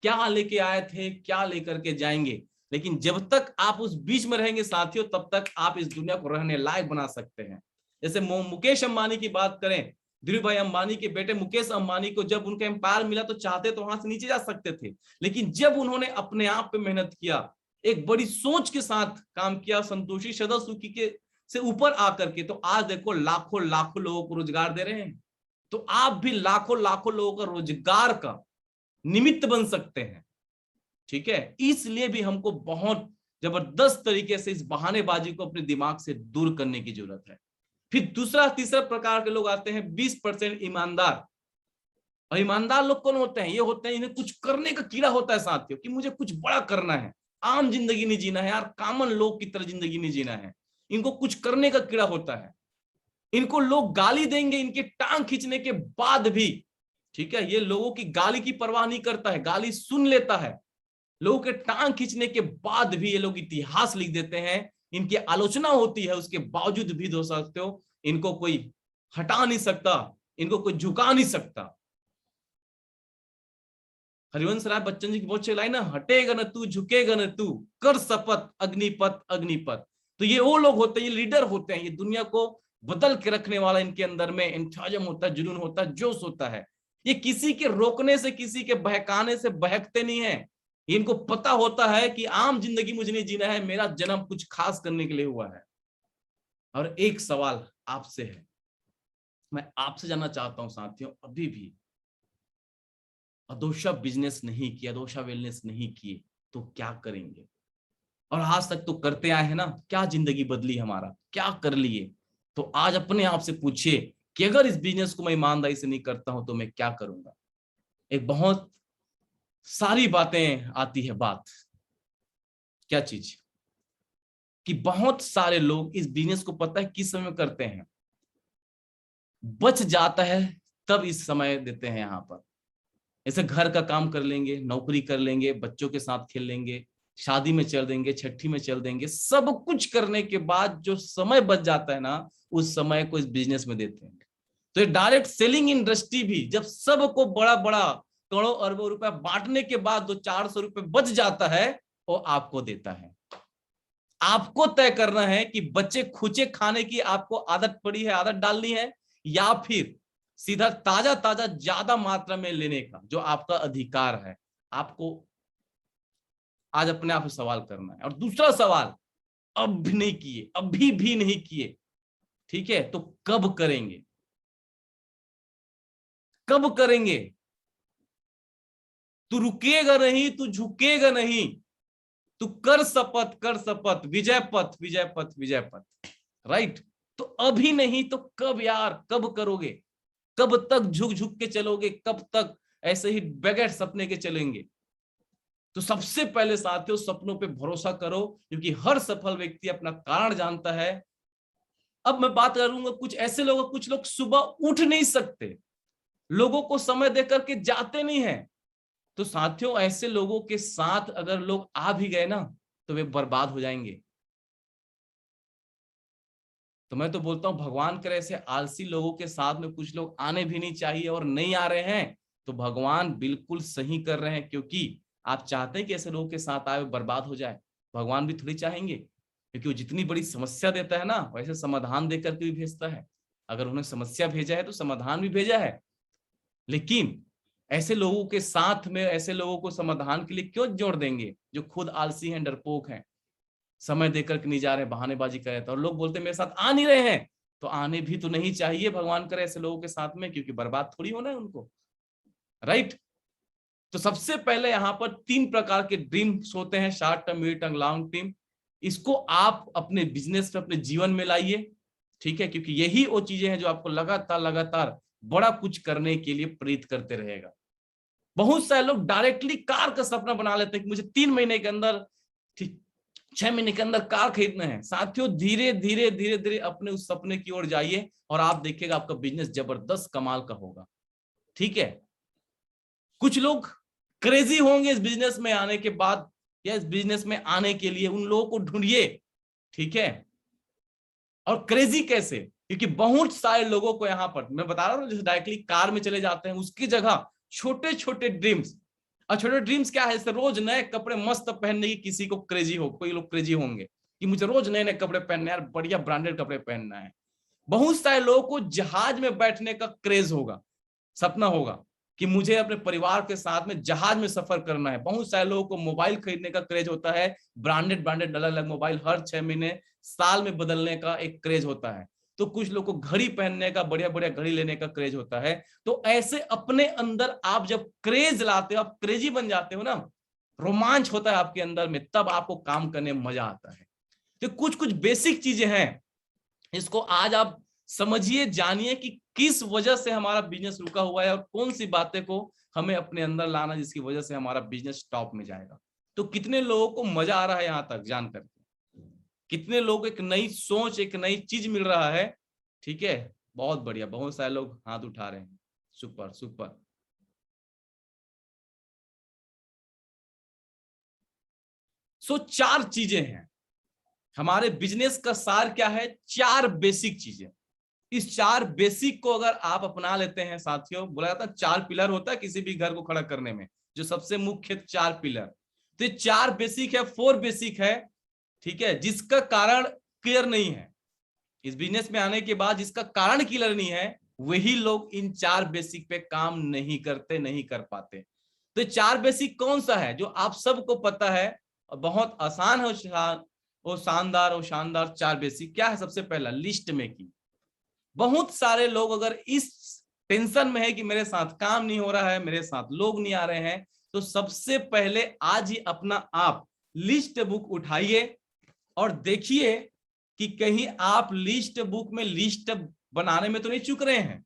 [SPEAKER 1] क्या लेके आए थे, क्या लेकर के जाएंगे। लेकिन जब तक आप उस बीच में रहेंगे साथियों, तब तक आप इस दुनिया को रहने लायक बना सकते हैं। जैसे मुकेश अंबानी की बात करें, धीरू भाई अंबानी के बेटे मुकेश अंबानी को जब उनका एम्पायर मिला तो चाहते तो वहां से नीचे जा सकते थे, लेकिन जब उन्होंने अपने आप पे मेहनत किया, एक बड़ी सोच के साथ काम किया, संतोषी सदा सुखी के से ऊपर आकर के, तो आज देखो लाखों लाखों लोगों को रोजगार दे रहे हैं। तो आप भी लाखों लाखों लोगों का रोजगार का निमित्त बन सकते हैं, ठीक है। इसलिए भी हमको बहुत जबरदस्त तरीके से इस बहानेबाजी को अपने दिमाग से दूर करने की जरूरत है। फिर दूसरा तीसरा प्रकार के लोग आते हैं 20% ईमानदार। और ईमानदार लोग कौन होते हैं, ये होते हैं इन्हें कुछ करने का कीड़ा होता है साथियों, कि मुझे कुछ बड़ा करना है, आम जिंदगी नहीं जीना है यार, कॉमन लोग की तरह जिंदगी नहीं जीना है। इनको कुछ करने का कीड़ा होता है। इनको लोग गाली देंगे, इनके टांग खींचने के बाद भी, ठीक है, ये लोगों की गाली की परवाह नहीं करता है, गाली सुन लेता है। लोगों के टांग खींचने के बाद भी ये लोग इतिहास लिख देते हैं। इनकी आलोचना होती है, उसके बावजूद भी दोस्त सकते हो, इनको कोई हटा नहीं सकता, इनको कोई झुका नहीं सकता। हरिवंश राय बच्चन जी की बहुत अच्छी लाइन है, हटेगा न तू झुकेगा न तू, कर शपथ अग्निपथ अग्निपथ। तो ये वो लोग होते हैं, ये लीडर होते हैं, ये दुनिया को बदल के रखने वाला, इनके अंदर में एंथुसियाज्म होता है, जुनून होता है, जोश होता है। ये किसी के रोकने से, किसी के बहकाने से बहकते नहीं है। इनको पता होता है कि आम जिंदगी मुझे नहीं जीना है, मेरा जन्म कुछ खास करने के लिए हुआ है। और एक सवाल आपसे है, मैं आपसे जानना चाहता हूं साथियों, अभी भी अदोशा बिजनेस नहीं किया, अदोशा वेलनेस नहीं किए, तो क्या करेंगे। और आज तक तो करते आए हैं ना, क्या जिंदगी बदली हमारा, क्या कर लिए। तो आज अपने आप से पूछिए कि अगर इस बिजनेस को मैं ईमानदारी से नहीं करता हूं तो मैं क्या करूंगा। एक बहुत सारी बातें आती है बात, क्या चीज, कि बहुत सारे लोग इस बिजनेस को पता है किस समय करते हैं, बच जाता है तब इस समय देते हैं यहाँ पर। ऐसे घर का काम कर लेंगे, नौकरी कर लेंगे, बच्चों के साथ खेल लेंगे, शादी में चल देंगे, छठी में चल देंगे, सब कुछ करने के बाद जो समय बच जाता है ना, उस समय को इस बिजनेस में देते हैं। तो ये डायरेक्ट सेलिंग इंडस्ट्री भी जब सबको बड़ा बड़ा करोड़ों अरबों रुपया बांटने के बाद जो 400 रुपए बच जाता है वो आपको देता है। आपको तय करना है कि बच्चे खुचे खाने की आपको आदत पड़ी है, आदत डालनी है, या फिर सीधा ताजा ताजा ज्यादा मात्रा में लेने का जो आपका अधिकार है। आपको आज अपने आप से सवाल करना है। और दूसरा सवाल, अब भी नहीं किए, अभी भी नहीं किए, ठीक है, तो कब करेंगे, कब करेंगे। तू रुकेगा नहीं, तू झुकेगा नहीं, तू कर शपथ, कर शपथ, विजय पथ, विजय पथ, विजय पथ, राइट। तो अभी नहीं तो कब यार, कब करोगे, कब तक झुक झुक के चलोगे, कब तक ऐसे ही बगैर सपने के चलेंगे। तो सबसे पहले साथियों सपनों पे भरोसा करो, क्योंकि हर सफल व्यक्ति अपना कारण जानता है। अब मैं बात करूंगा कुछ ऐसे लोग, कुछ लोग सुबह उठ नहीं सकते, लोगों को समय देकर के जाते नहीं है। तो साथियों ऐसे लोगों के साथ अगर लोग आ भी गए ना तो वे बर्बाद हो जाएंगे। तो मैं तो बोलता हूं भगवान करे ऐसे आलसी लोगों के साथ में कुछ लोग आने भी नहीं चाहिए, और नहीं आ रहे हैं तो भगवान बिल्कुल सही कर रहे हैं, क्योंकि आप चाहते हैं कि ऐसे लोगों के साथ आए बर्बाद हो जाए। भगवान भी थोड़ी चाहेंगे, क्योंकि वो जितनी बड़ी समस्या देता है ना वैसे समाधान देकर के भी भेजता है। अगर उन्होंने समस्या भेजा है तो समाधान भी भेजा है। लेकिन ऐसे लोगों के साथ में ऐसे लोगों को समाधान के लिए क्यों जोड़ देंगे जो खुद आलसी हैं, डरपोक हैं, समय देकर के नहीं जा रहे, बहानेबाजी कर रहे थे। और लोग बोलते मेरे साथ आ नहीं रहे हैं, तो आने भी तो नहीं चाहिए, भगवान करे ऐसे लोगों के साथ में, क्योंकि बर्बाद थोड़ी होना है उनको, राइट। तो सबसे पहले यहाँ पर 3 प्रकार के ड्रीम्स होते हैं, short term, mid term, long term. इसको आप अपने बिजनेस में, अपने जीवन में लाइए, ठीक है, क्योंकि यही वो चीजें हैं जो आपको लगातार लगातार बड़ा कुछ करने के लिए प्रेरित करते रहेगा। बहुत सारे लोग डायरेक्टली कार का सपना बना लेते हैं कि मुझे 3 महीने के अंदर, ठीक, 6 महीने के अंदर कार खरीदना है। साथियों धीरे धीरे धीरे धीरे अपने उस सपने की ओर जाइए और आप देखिएगा आपका बिजनेस जबरदस्त कमाल का होगा, ठीक है। कुछ लोग क्रेजी होंगे इस बिजनेस में आने के बाद, या इस बिजनेस में आने के लिए, उन लोगों को ढूंढिए, ठीक है। और क्रेजी कैसे, क्योंकि बहुत सारे लोगों को यहाँ पर मैं बता रहा हूँ जैसे डायरेक्टली कार में चले जाते हैं, उसकी जगह छोटे छोटे ड्रीम्स। और छोटे ड्रीम्स क्या है, जैसे रोज नए कपड़े मस्त पहनने की किसी को क्रेजी हो, कोई लोग क्रेजी होंगे कि मुझे रोज नए नए कपड़े पहनने, यार बढ़िया ब्रांडेड कपड़े पहनना है। बहुत सारे लोगों को जहाज में बैठने का क्रेज होगा, सपना होगा कि मुझे अपने परिवार के साथ में जहाज में सफर करना है। बहुत सारे लोगों को मोबाइल खरीदने का क्रेज होता है, ब्रांडेड ब्रांडेड अलग अलग मोबाइल हर 6 महीने साल में बदलने का एक क्रेज होता है। तो कुछ लोगों को घड़ी पहनने का, बढ़िया बढ़िया घड़ी लेने का क्रेज होता है। तो ऐसे अपने अंदर आप जब क्रेज लाते हो, आप क्रेजी बन जाते हो ना, रोमांच होता है आपके अंदर में, तब आपको काम करने में मजा आता है। तो कुछ कुछ बेसिक चीजें हैं, इसको आज आप समझिए, जानिए कि किस वजह से हमारा बिजनेस रुका हुआ है और कौन सी बातें को हमें अपने अंदर लाना जिसकी वजह से हमारा बिजनेस टॉप में जाएगा। तो कितने लोगों को मजा आ रहा है यहां तक जान करके, कितने लोग एक नई सोच, एक नई चीज मिल रहा है, ठीक है, बहुत बढ़िया, बहुत सारे लोग हाथ उठा रहे हैं, सुपर सुपर। सो 4 चीजें हैं हमारे बिजनेस का सार, क्या है, 4 बेसिक चीजें। इस 4 बेसिक को अगर आप अपना लेते हैं साथियों, बोला जाता है 4 पिलर होता है किसी भी घर को खड़ा करने में, जो सबसे मुख्य 4 पिलर। तो ये 4 बेसिक है, 4 बेसिक है, ठीक है, जिसका कारण क्लियर नहीं है। इस बिजनेस में आने के बाद जिसका कारण क्लियर नहीं है, वही लोग इन 4 बेसिक पे काम नहीं करते, नहीं कर पाते। तो 4 बेसिक कौन सा है जो आप सबको पता है और बहुत आसान है, वो शानदार, वो शानदार 4 बेसिक क्या है। सबसे पहला, लिस्ट मेकिंग। बहुत सारे लोग अगर इस टेंशन में है कि मेरे साथ काम नहीं हो रहा है, मेरे साथ लोग नहीं आ रहे हैं, तो सबसे पहले आज ही अपना आप लिस्ट बुक उठाइए और देखिए कि कहीं आप लिस्ट बुक में लिस्ट बनाने में तो नहीं चूक रहे हैं।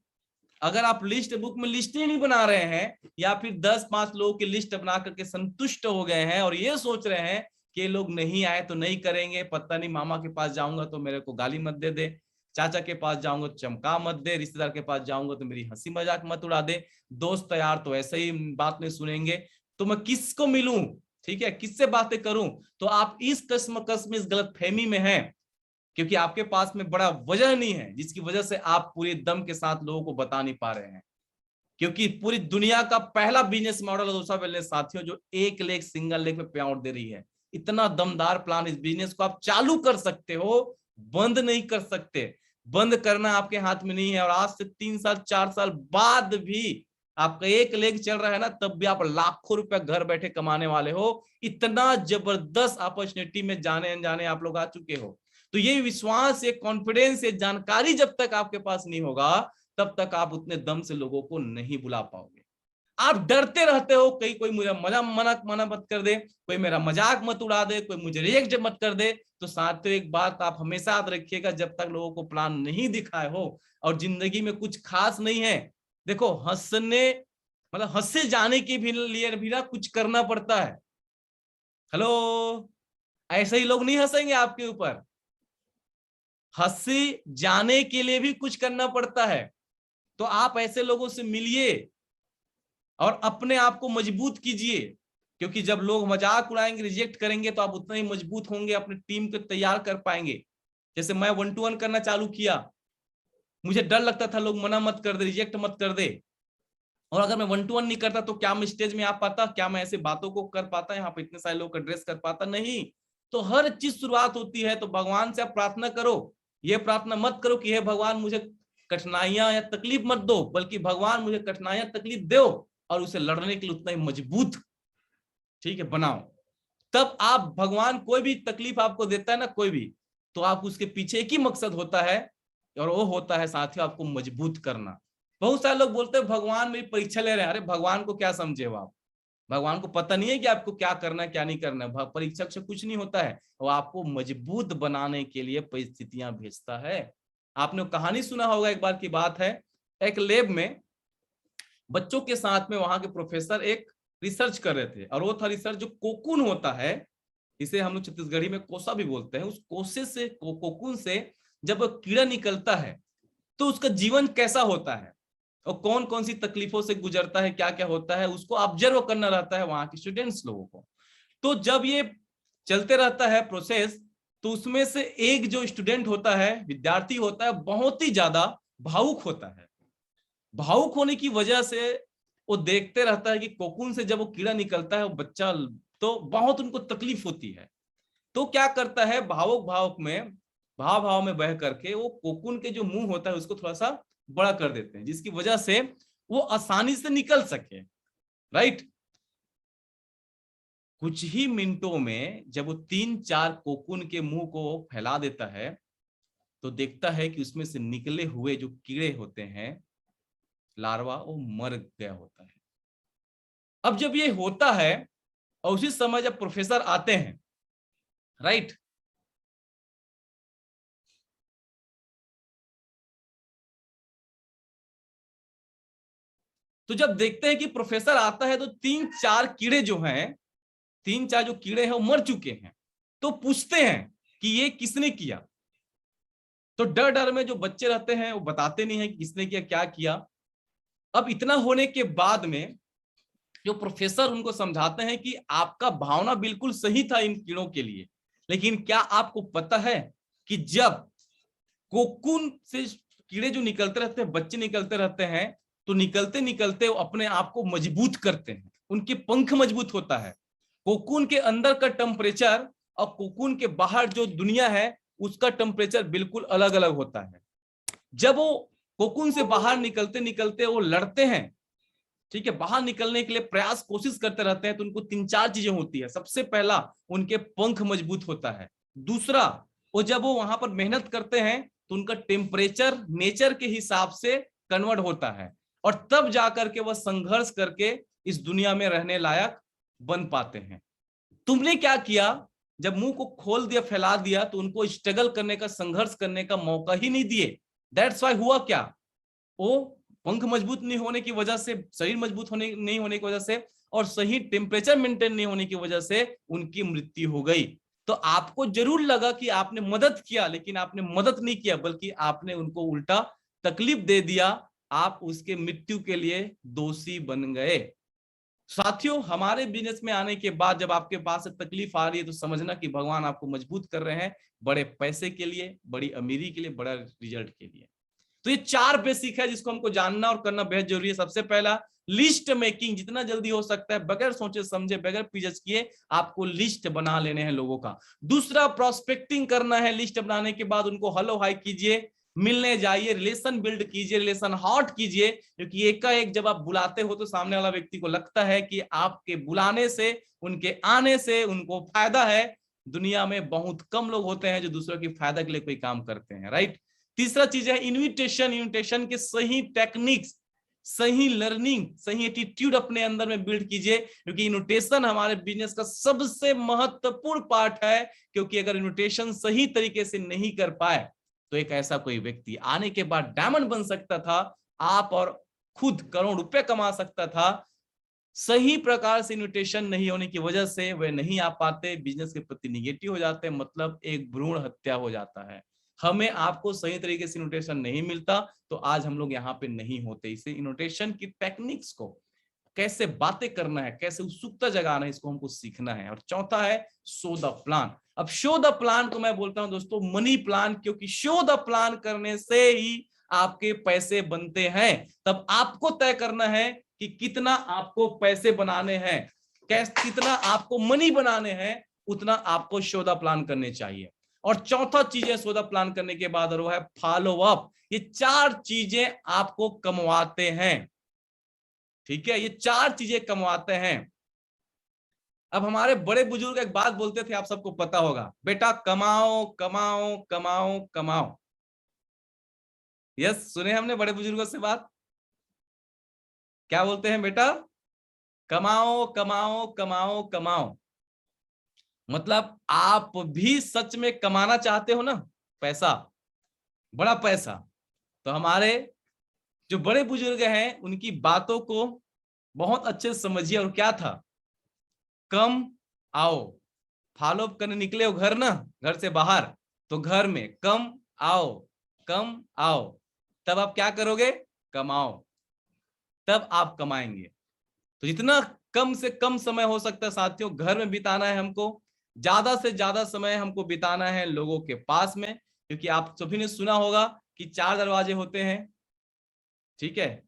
[SPEAKER 1] अगर आप लिस्ट बुक में लिस्ट ही नहीं बना रहे हैं, या फिर 10-5 लोगों की लिस्ट बना करके संतुष्ट हो गए हैं और ये सोच रहे हैं कि ये लोग नहीं आए तो नहीं करेंगे, पता नहीं मामा के पास जाऊंगा तो मेरे को गाली मत दे दे, चाचा के पास जाऊंगा तो चमका मत दे, रिश्तेदार के पास जाऊंगा तो मेरी हंसी मजाक मत उड़ा दे, दोस्त यार तो ऐसे ही बात नहीं सुनेंगे, तो मैं किसको मिलूं, ठीक है, किससे बातें करूं। तो आप इस कश्मकश इस गलतफहमी में हैं, क्योंकि आपके पास में बड़ा वजह नहीं है, जिसकी वजह से आप पूरे दम के साथ लोगों को बता नहीं पा रहे हैं। क्योंकि पूरी दुनिया का पहला बिजनेस मॉडल दोसा वेलनेस साथियों, जो एक लेग सिंगल लेग पे पे आउट दे रही है। इतना दमदार प्लान, इस बिजनेस को आप चालू कर सकते हो, बंद नहीं कर सकते। बंद करना आपके हाथ में नहीं है। और आज से 3 साल 4 साल बाद भी आपका एक लेग चल रहा है ना, तब भी आप लाखों रुपए घर बैठे कमाने वाले हो। इतना जबरदस्त अपॉर्चुनिटी में जाने अनजाने आप लोग आ चुके हो। तो ये विश्वास, ये कॉन्फिडेंस, ये जानकारी जब तक आपके पास नहीं होगा, तब तक आप उतने दम से लोगों को नहीं बुला पाओगे। आप डरते रहते हो, कहीं कोई मुझे मना मत कर दे, कोई मेरा मजाक मत उड़ा दे, कोई मुझे रिएक्ट मत कर दे। तो साथियों एक बात आप हमेशा याद रखिएगा, जब तक लोगों को प्लान नहीं दिखाए हो और जिंदगी में कुछ खास नहीं है, देखो हंसने मतलब हंसे जाने के भी लिए भी ना कुछ करना पड़ता है। हेलो, ऐसे ही लोग नहीं हंसेंगे आपके ऊपर, हंसी जाने के लिए भी कुछ करना पड़ता है। तो आप ऐसे लोगों से मिलिए और अपने आप को मजबूत कीजिए, क्योंकि जब लोग मजाक उड़ाएंगे, रिजेक्ट करेंगे, तो आप उतना ही मजबूत होंगे, अपनी टीम को तैयार कर पाएंगे। जैसे मैं 1 to 1 करना चालू किया, मुझे डर लगता था लोग मना मत कर दे, रिजेक्ट मत कर दे। और अगर मैं 1 to 1 नहीं करता तो क्या मैं स्टेज में आ पाता, क्या मैं ऐसे बातों को कर पाता, यहाँ पे इतने सारे लोग एड्रेस कर पाता? नहीं। तो हर चीज शुरुआत होती है। तो भगवान से आप प्रार्थना करो, ये प्रार्थना मत करो कि हे भगवान मुझे कठिनाइयां या तकलीफ मत दो, बल्कि भगवान मुझे कठिनाइयां तकलीफ दो और उसे लड़ने के लिए उतना ही मजबूत, ठीक है, बनाओ। तब आप, भगवान कोई भी तकलीफ आपको देता है ना, कोई भी, तो आप उसके पीछे एक ही मकसद होता है, और वो होता है साथियों आपको मजबूत करना। बहुत सारे लोग बोलते हैं भगवान मेरी परीक्षा ले रहे हैं। अरे भगवान को क्या समझे हो आप? भगवान को पता नहीं है कि आपको क्या करना है क्या नहीं करना है। परीक्षा से कुछ नहीं होता है, वो आपको मजबूत बनाने के लिए परिस्थितियां भेजता है। आपने कहानी सुना होगा, एक बार की बात है, एक लैब में बच्चों के साथ में वहां के प्रोफेसर एक रिसर्च कर रहे थे, और वो था रिसर्च जो कोकून होता है, इसे हम लोग छत्तीसगढ़ी में कोसा भी बोलते हैं। उस कोसे से, कोकून से जब कीड़ा निकलता है तो उसका जीवन कैसा होता है और कौन कौन सी तकलीफों से गुजरता है, क्या क्या होता है, उसको ऑब्जर्व करना रहता है वहां के स्टूडेंट्स लोगों को। तो जब ये चलते रहता है प्रोसेस, तो उसमें से एक जो स्टूडेंट होता है, विद्यार्थी होता है, बहुत ही ज्यादा भावुक होता है। भावुक होने की वजह से वो देखते रहता है कि कोकून से जब वो कीड़ा निकलता है वो बच्चा, तो बहुत उनको तकलीफ होती है। तो क्या करता है, भावुक भावुक में, भाव भाव में बह करके वो कोकून के जो मुंह होता है उसको थोड़ा सा बड़ा कर देते हैं, जिसकी वजह से वो आसानी से निकल सके, राइट। कुछ ही मिनटों में जब वो 3-4 कोकून के मुंह को फैला देता है, तो देखता है कि उसमें से निकले हुए जो कीड़े होते हैं, लार्वा, वो मर गया होता है। अब जब ये होता है और उसी समय जब प्रोफेसर आते हैं, राइट, तो जब देखते हैं कि प्रोफेसर आता है तो 3-4 कीड़े जो हैं, 3-4 जो कीड़े हैं वो मर चुके हैं। तो पूछते हैं कि ये किसने किया। तो डर डर में जो बच्चे रहते हैं वो बताते नहीं है कि किसने किया, क्या किया। अब इतना होने के बाद में जो प्रोफेसर उनको समझाते हैं कि आपका भावना बिल्कुल सही था इन कीड़ों के लिए, लेकिन क्या आपको पता है कि जब कोकून से कीड़े जो निकलते रहते हैं, बच्चे निकलते रहते हैं, तो निकलते निकलते वो अपने आप को मजबूत करते हैं, उनके पंख मजबूत होता है। कोकून के अंदर का टेम्परेचर और कोकून के बाहर जो दुनिया है उसका टेम्परेचर बिल्कुल अलग अलग होता है। जब वो कोकून से बाहर निकलते निकलते वो लड़ते हैं, ठीक है, बाहर निकलने के लिए प्रयास कोशिश करते रहते हैं, तो उनको 3-4 चीजें होती है। सबसे पहला, उनके पंख मजबूत होता है। दूसरा, वो जब वो वहां पर मेहनत करते हैं तो उनका टेम्परेचर नेचर के हिसाब से कन्वर्ट होता है, और तब जाकर के वह संघर्ष करके इस दुनिया में रहने लायक बन पाते हैं। तुमने क्या किया, जब मुंह को खोल दिया, फैला दिया, तो उनको स्ट्रगल करने का, संघर्ष करने का मौका ही नहीं दिए। दैट्स वाई हुआ क्या, वो पंख मजबूत नहीं होने की वजह से, शरीर मजबूत नहीं होने की वजह से और सही टेम्परेचर मेंटेन नहीं होने की वजह से उनकी मृत्यु हो गई। तो आपको जरूर लगा कि आपने मदद किया, लेकिन आपने मदद नहीं किया, बल्कि आपने उनको उल्टा तकलीफ दे दिया। आप उसके मृत्यु के लिए दोषी बन गए। साथियों, हमारे बिजनेस में आने के बाद जब आपके पास तकलीफ आ रही है तो समझना कि भगवान आपको मजबूत कर रहे हैं, बड़े पैसे के लिए, बड़ी अमीरी के लिए, बड़ा रिजल्ट के लिए। तो ये 4 बेसिक है जिसको हमको जानना और करना बेहद जरूरी है। सबसे पहला, लिस्ट मेकिंग। जितना जल्दी हो सकता है, बगैर सोचे समझे, बगैर पिजच किए आपको लिस्ट बना लेने हैं लोगों का। दूसरा, प्रोस्पेक्टिंग करना है। लिस्ट बनाने के बाद उनको हेलो हाई कीजिए, मिलने जाइए, रिलेशन बिल्ड कीजिए, रिलेशन हॉट कीजिए। क्योंकि एक का एक जब आप बुलाते हो तो सामने वाला व्यक्ति को लगता है कि आपके बुलाने से, उनके आने से उनको फायदा है। दुनिया में बहुत कम लोग होते हैं जो दूसरों की फायदा के लिए कोई काम करते हैं, राइट। तीसरा चीज है इन्विटेशन। इन्विटेशन के सही टेक्निक्स, सही लर्निंग, सही एटीट्यूड अपने अंदर में बिल्ड कीजिए, क्योंकि इन्विटेशन हमारे बिजनेस का सबसे महत्वपूर्ण पार्ट है। क्योंकि अगर इन्विटेशन सही तरीके से नहीं कर पाए तो एक ऐसा कोई व्यक्ति आने के बाद डायमंड बन सकता था, आप और खुद करोड़ रुपए कमा सकता था। सही प्रकार से इन्विटेशन नहीं होने की वजह से वे नहीं आ पाते, बिजनेस के प्रति निगेटिव हो जाते, मतलब एक भ्रूण हत्या हो जाता है। हमें आपको सही तरीके से इन्विटेशन नहीं मिलता तो आज हम लोग यहाँ पे नहीं होते। इसे इन्विटेशन की टेक्निक्स को, कैसे बातें करना है, कैसे उत्सुकता जगाना है, इसको हमको सीखना है। और चौथा है शो द प्लान। अब शो द प्लान को मैं बोलता हूं दोस्तों मनी प्लान, क्योंकि शो द प्लान करने से ही आपके पैसे बनते हैं। तब आपको तय करना है कि कितना आपको पैसे बनाने हैं, कितना आपको मनी बनाने हैं, उतना आपको शो द प्लान करने चाहिए। और चौथा चीज है शो द प्लान करने के बाद, और वो है फॉलो अप। ये 4 चीजें आपको कमवाते हैं, ठीक है, ये 4 चीजें कमवाते हैं। अब हमारे बड़े बुजुर्ग एक बात बोलते थे, आप सबको पता होगा, बेटा कमाओ कमाओ कमाओ कमाओ। यस, सुने हमने बड़े बुजुर्गों से बात, क्या बोलते हैं बेटा, कमाओ कमाओ कमाओ कमाओ। मतलब आप भी सच में कमाना चाहते हो ना, पैसा, बड़ा पैसा, तो हमारे जो बड़े बुजुर्ग हैं उनकी बातों को बहुत अच्छे से समझिए। और क्या था, कम आओ, फॉलो अप करने निकले हो घर ना, घर से बाहर, तो घर में कम आओ, कम आओ, तब आप क्या करोगे, कमाओ, तब आप कमाएंगे। तो जितना कम से कम समय हो सकता है साथियों घर में बिताना है हमको, ज्यादा से ज्यादा समय हमको बिताना है लोगों के पास में। क्योंकि आप सभी ने सुना होगा कि 4 दरवाजे होते हैं, ठीक है।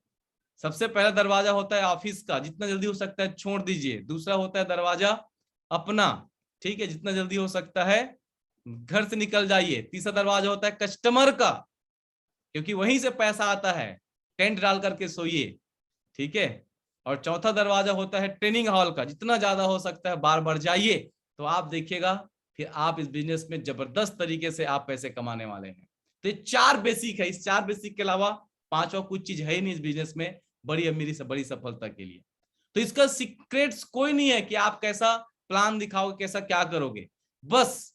[SPEAKER 1] सबसे पहला दरवाजा होता है ऑफिस का, जितना जल्दी हो सकता है छोड़ दीजिए। दूसरा होता है दरवाजा अपना, ठीक है, जितना जल्दी हो सकता है घर से निकल जाइए। तीसरा दरवाजा होता है कस्टमर का, क्योंकि वहीं से पैसा आता है, टेंट डाल करके सोइए, ठीक है। और चौथा दरवाजा होता है ट्रेनिंग हॉल का, जितना ज्यादा हो सकता है बार बार जाइए, तो आप देखिएगा फिर आप इस बिजनेस में जबरदस्त तरीके से आप पैसे कमाने वाले हैं। तो ये 4 बेसिक है, इस 4 बेसिक के अलावा पांचवा कुछ चीज है ही नहीं इस बिजनेस में बड़ी अमीरी से बड़ी सफलता के लिए। तो इसका सीक्रेट्स कोई नहीं है कि आप कैसा प्लान दिखाओगे, कैसा क्या करोगे, बस,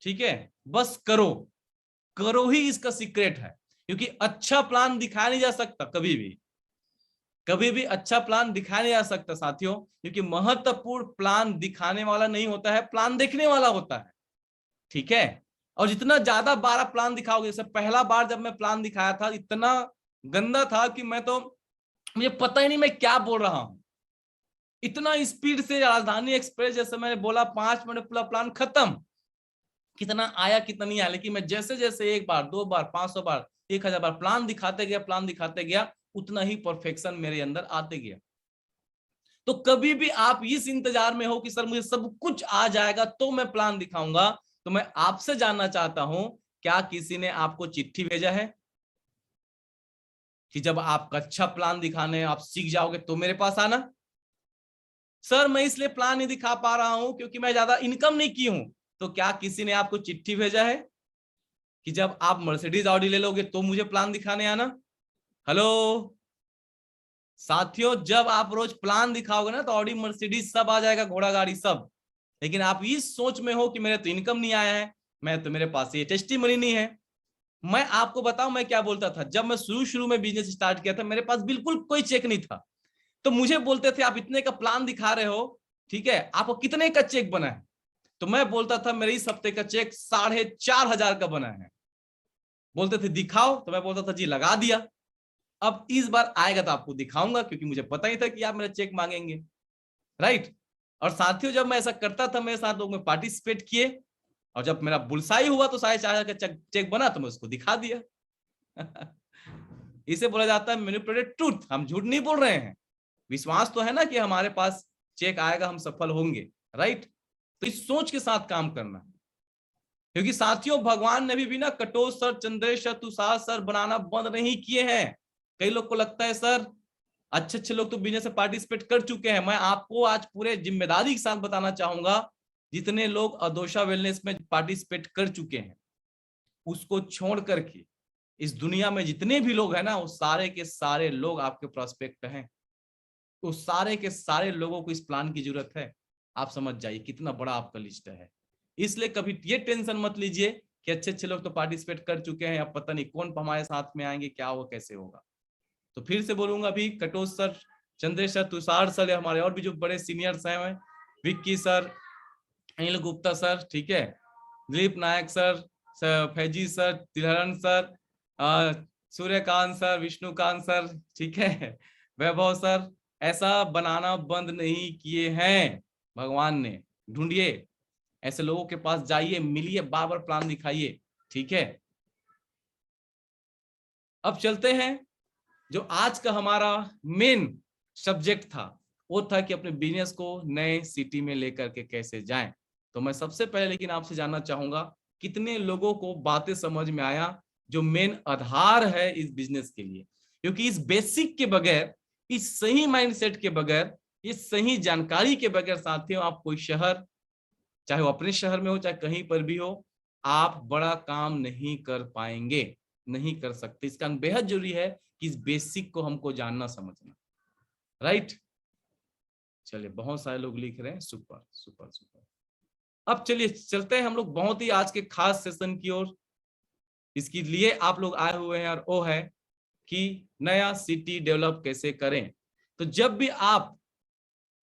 [SPEAKER 1] ठीक है, बस करो, करो ही इसका सीक्रेट है। क्योंकि अच्छा प्लान दिखाया नहीं जा सकता कभी भी, कभी भी अच्छा प्लान दिखाया नहीं जा सकता साथियों, क्योंकि महत्वपूर्ण प्लान दिखाने वाला नहीं होता है, प्लान देखने वाला होता है, ठीक है। और जितना ज्यादा बार आप प्लान दिखाओगे, जैसे पहला बार जब मैं प्लान दिखाया था इतना गंदा था कि मैं तो, मुझे पता ही नहीं मैं क्या बोल रहा हूं। इतना स्पीड से राजधानी एक्सप्रेस जैसे मैंने बोला 5 मिनट पूरा प्लान खत्म, कितना आया कितना नहीं आया। लेकिन मैं जैसे जैसे 1 बार 2 बार 500 बार 1000 बार प्लान दिखाते गया, प्लान दिखाते गया, उतना ही परफेक्शन मेरे अंदर आते गया। तो कभी भी आप इस इंतजार में हो कि सर मुझे सब कुछ आ जाएगा तो मैं प्लान दिखाऊंगा, तो मैं आपसे जानना चाहता हूं, क्या किसी ने आपको चिट्ठी भेजा है कि जब आप अच्छा प्लान दिखाने आप सीख जाओगे तो मेरे पास आना? सर मैं इसलिए प्लान नहीं दिखा पा रहा हूं क्योंकि मैं ज्यादा इनकम नहीं की हूं। तो क्या किसी ने आपको चिट्ठी भेजा है कि जब आप मर्सिडीज ऑडी ले लोगे तो मुझे प्लान दिखाने आना? हेलो साथियों, जब आप रोज प्लान दिखाओगे ना तो ऑडी मर्सिडीज सब आ जाएगा, घोड़ा गाड़ी सब। लेकिन आप इस सोच में हो कि मेरे तो इनकम नहीं आया है, मैं तो, मेरे पास ये टेस्टिमनी नहीं है, मैं आपको बताऊं मैं क्या बोलता था, जब मैं शुरू में बिजनेस स्टार्ट किया था मेरे पास बिल्कुल कोई चेक नहीं था। तो मुझे बोलते थे आप इतने का प्लान दिखा रहे हो, ठीक है, आपको कितने का चेक बना है? तो मैं बोलता था मेरे इस हफ्ते का चेक 4,500 का बना है। बोलते थे दिखाओ, तो मैं बोलता था जी लगा दिया। अब इस बार आएगा तो आपको दिखाऊंगा, क्योंकि मुझे पता ही था कि आप मेरा चेक मांगेंगे, राइट। और साथियों जब मैं ऐसा करता था, मेरे साथ लोग में पार्टिसिपेट किए, और जब मेरा बुलसाई हुआ तो 4,500 का चेक बना तो मैं उसको दिखा दिया। इसे बोला जाता है मैनिपुलेटेड ट्रूथ, हम झूठ नहीं बोल रहे हैं। विश्वास तो है ना कि हमारे पास चेक आएगा, हम सफल होंगे, राइट। तो इस सोच के साथ काम करना, क्योंकि साथियों भगवान ने भी ना कटोच सर, चंद्रेश्वर, तुषार सर बनाना बंद नहीं किए हैं। कई लोग को लगता है सर अच्छे अच्छे लोग तो बिजनेस में पार्टिसिपेट कर चुके हैं। मैं आपको आज पूरे जिम्मेदारी के साथ बताना चाहूंगा, जितने लोग अदोशा वेलनेस में पार्टिसिपेट कर चुके हैं, उसको छोड़ करके इस दुनिया में जितने भी लोग हैं ना, वो सारे के सारे लोग आपके प्रोस्पेक्ट हैं। तो सारे के सारे लोगों को इस प्लान की जरूरत है। आप समझ जाइए कितना बड़ा आपका लिस्ट है। इसलिए कभी ये टेंशन मत लीजिए कि अच्छे अच्छे लोग तो पार्टिसिपेट कर चुके हैं, अब पता नहीं कौन हमारे साथ में आएंगे, क्या होगा, कैसे होगा। तो फिर से बोलूंगा, अभी Katoch sir, Chandresh sir, Tushar sir, हमारे और भी जो बड़े सीनियर्स हैं, विक्की सर, अनिल गुप्ता सर, ठीक है, Dilip Nayak sir, Faizi sir, Tilharan sir, Suryakant sir, Vishnukant sir, ठीक है, वैभव सर, ऐसा बनाना बंद नहीं किए हैं भगवान ने। ढूंढिए ऐसे लोगों के पास, जाइए, मिलिए, बार बार प्लान दिखाइए, ठीक है। अब चलते हैं, जो आज का हमारा मेन सब्जेक्ट था, वो था कि अपने बिजनेस को नए सिटी में लेकर के कैसे जाएं। तो मैं सबसे पहले लेकिन आपसे जानना चाहूंगा, कितने लोगों को बातें समझ में आया, जो मेन आधार है इस बिजनेस के लिए। क्योंकि इस बेसिक के बगैर, इस सही माइंडसेट के बगैर, इस सही जानकारी के बगैर साथियों, आप कोई शहर, चाहे वो अपने शहर में हो चाहे कहीं पर भी हो, आप बड़ा काम नहीं कर पाएंगे, नहीं कर सकते। इसका बेहद जरूरी है कि इस बेसिक को हमको जानना समझना, राइट। चलिए बहुत सारे लोग लिख रहे हैं, सुपर सुपर सुपर। अब चलिए चलते हैं हम लोग बहुत ही आज के खास सेशन की ओर। इसके लिए आप लोग आए हुए हैं, और वो है कि नया सिटी डेवलप कैसे करें। तो जब भी आप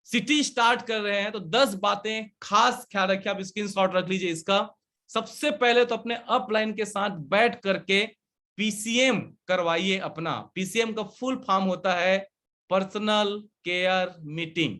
[SPEAKER 1] सिटी स्टार्ट कर रहे हैं तो 10 बातें खास ख्याल रखिए, आप स्क्रीनशॉट रख लीजिए इसका। सबसे पहले तो अपने अपलाइन के साथ बैठ करके पीसीएम करवाइए अपना। पीसीएम का फुल फॉर्म होता है पर्सनल केयर मीटिंग।